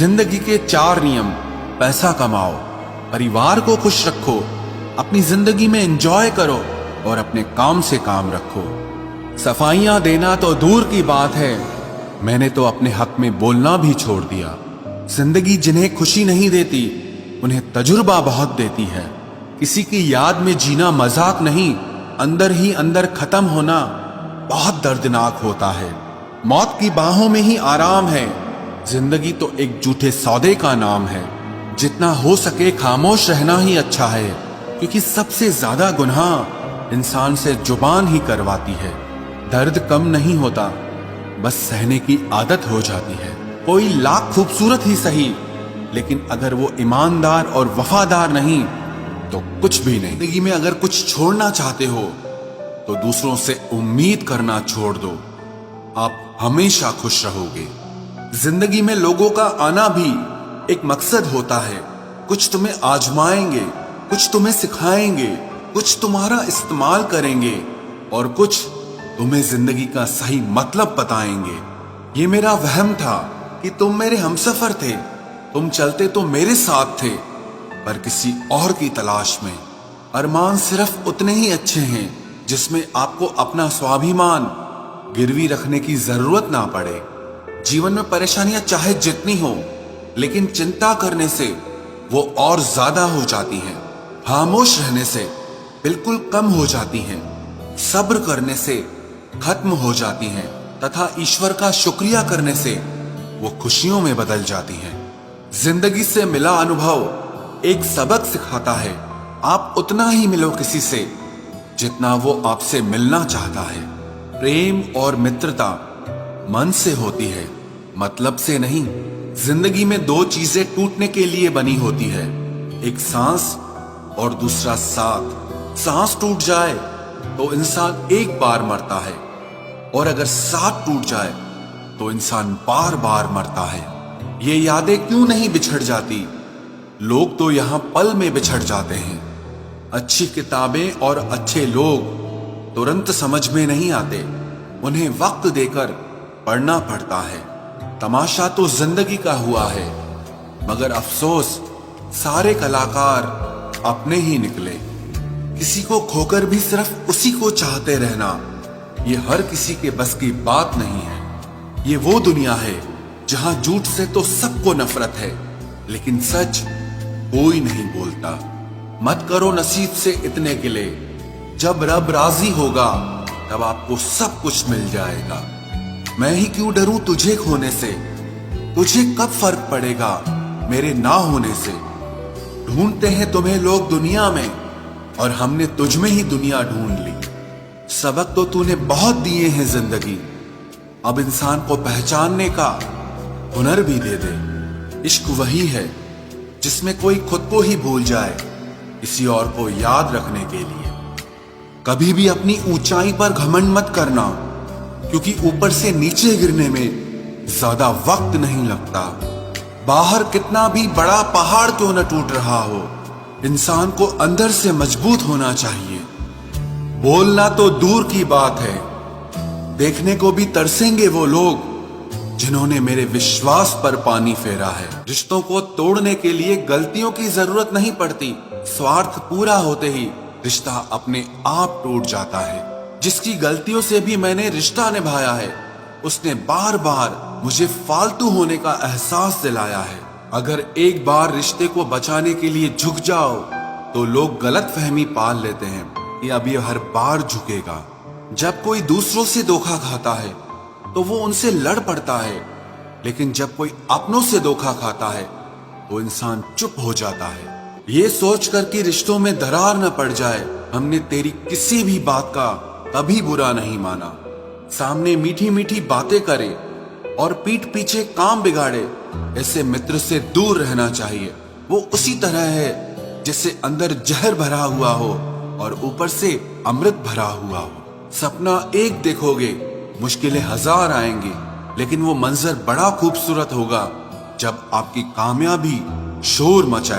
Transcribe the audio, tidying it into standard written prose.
जिंदगी के 4 नियम। पैसा कमाओ, परिवार को खुश रखो, अपनी जिंदगी में एंजॉय करो और अपने काम से काम रखो। सफाइयां देना तो दूर की बात है, मैंने तो अपने हक में बोलना भी छोड़ दिया। जिंदगी जिन्हें खुशी नहीं देती उन्हें तजुर्बा बहुत देती है। किसी की याद में जीना मजाक नहीं, अंदर ही अंदर खत्म होना बहुत दर्दनाक होता है। मौत की बाहों में ही आराम है, जिंदगी तो एक झूठे सौदे का नाम है। जितना हो सके खामोश रहना ही अच्छा है, क्योंकि सबसे ज्यादा गुनाह इंसान से जुबान ही करवाती है। दर्द कम नहीं होता, बस सहने की आदत हो जाती है। कोई लाख खूबसूरत ही सही, लेकिन अगर वो ईमानदार और वफादार नहीं तो कुछ भी नहीं। जिंदगी में अगर कुछ छोड़ना चाहते हो तो दूसरों से उम्मीद करना छोड़ दो, आप हमेशा खुश रहोगे। जिंदगी में लोगों का आना भी एक मकसद होता है। कुछ तुम्हें आजमाएंगे, कुछ तुम्हें सिखाएंगे, कुछ तुम्हारा इस्तेमाल करेंगे और कुछ तुम्हें जिंदगी का सही मतलब बताएंगे। ये मेरा वहम था कि तुम मेरे हमसफर थे, तुम चलते तो मेरे साथ थे, पर किसी और की तलाश में। अरमान सिर्फ उतने ही अच्छे हैं जिसमें आपको अपना स्वाभिमान गिरवी रखने की जरूरत ना पड़े। जीवन में परेशानियां चाहे जितनी हो, लेकिन चिंता करने से वो और ज्यादा हो जाती हैं। खामोश रहने से बिल्कुल कम हो जाती हैं। सब्र करने से खत्म हो जाती हैं तथा ईश्वर का शुक्रिया करने से वो खुशियों में बदल जाती हैं। जिंदगी से मिला अनुभव एक सबक सिखाता है। आप उतना ही मिलो किसी से जितना वो आपसे मिलना चाहता है। प्रेम और मित्रता मन से होती है, मतलब से नहीं। जिंदगी में 2 चीजें टूटने के लिए बनी होती है, एक सांस और दूसरा साथ। सांस टूट जाए तो इंसान एक बार मरता है, और अगर साथ टूट जाए तो इंसान बार बार मरता है। ये यादें क्यों नहीं बिछड़ जाती? लोग तो यहां पल में बिछड़ जाते हैं। अच्छी किताबें और अच्छे लोग तुरंत समझ में नहीं आते, उन्हें वक्त देकर पढ़ना पड़ता है। तमाशा तो जिंदगी का हुआ है, मगर अफसोस सारे कलाकार अपने ही निकले। किसी को खोकर भी सिर्फ उसी को चाहते रहना, ये हर किसी के बस की बात नहीं है। ये वो दुनिया है जहां झूठ से तो सबको नफरत है, लेकिन सच कोई नहीं बोलता। मत करो नसीब से इतने गिले, जब रब राजी होगा तब आपको सब कुछ मिल जाएगा। मैं ही क्यों डरूं तुझे खोने से, तुझे कब फर्क पड़ेगा मेरे ना होने से। ढूंढते हैं तुम्हें लोग दुनिया में, और हमने तुझ में ही दुनिया ढूंढ ली। सबक तो तूने बहुत दिए हैं जिंदगी, अब इंसान को पहचानने का हुनर भी दे दे। इश्क वही है जिसमें कोई खुद को ही भूल जाए किसी और को याद रखने के लिए। कभी भी अपनी ऊंचाई पर घमंड मत करना, क्योंकि ऊपर से नीचे गिरने में ज्यादा वक्त नहीं लगता। बाहर कितना भी बड़ा पहाड़ क्यों न टूट रहा हो, इंसान को अंदर से मजबूत होना चाहिए। बोलना तो दूर की बात है, देखने को भी तरसेंगे वो लोग जिन्होंने मेरे विश्वास पर पानी फेरा है। रिश्तों को तोड़ने के लिए गलतियों की जरूरत नहीं पड़ती, स्वार्थ पूरा होते ही रिश्ता अपने आप टूट जाता है। जिसकी गलतियों से भी मैंने रिश्ता निभाया है, उसने बार बार मुझे फालतू होने का एहसास दिलाया है। अगर एक बार रिश्ते को बचाने के लिए झुक जाओ तो लोग गलत फहमी पाल लेते हैं कि अब ये हर बार झुकेगा। जब कोई दूसरों से धोखा खाता है तो वो उनसे लड़ पड़ता है, लेकिन जब कोई अपनों से धोखा खाता है तो इंसान चुप हो जाता है। ये सोचकर कि रिश्तों में दरार न पड़ जाए, हमने तेरी किसी भी बात का कभी बुरा नहीं माना। सामने मीठी मीठी बातें करे और पीठ पीछे काम बिगाड़े, ऐसे मित्र से दूर रहना चाहिए। वो उसी तरह है जैसे अंदर जहर भरा हुआ हो और ऊपर से अमृत भरा हुआ हो। सपना एक देखोगे, मुश्किलें 1000 आएंगी, लेकिन वो मंजर बड़ा खूबसूरत होगा जब आपकी कामयाबी शोर मचाए।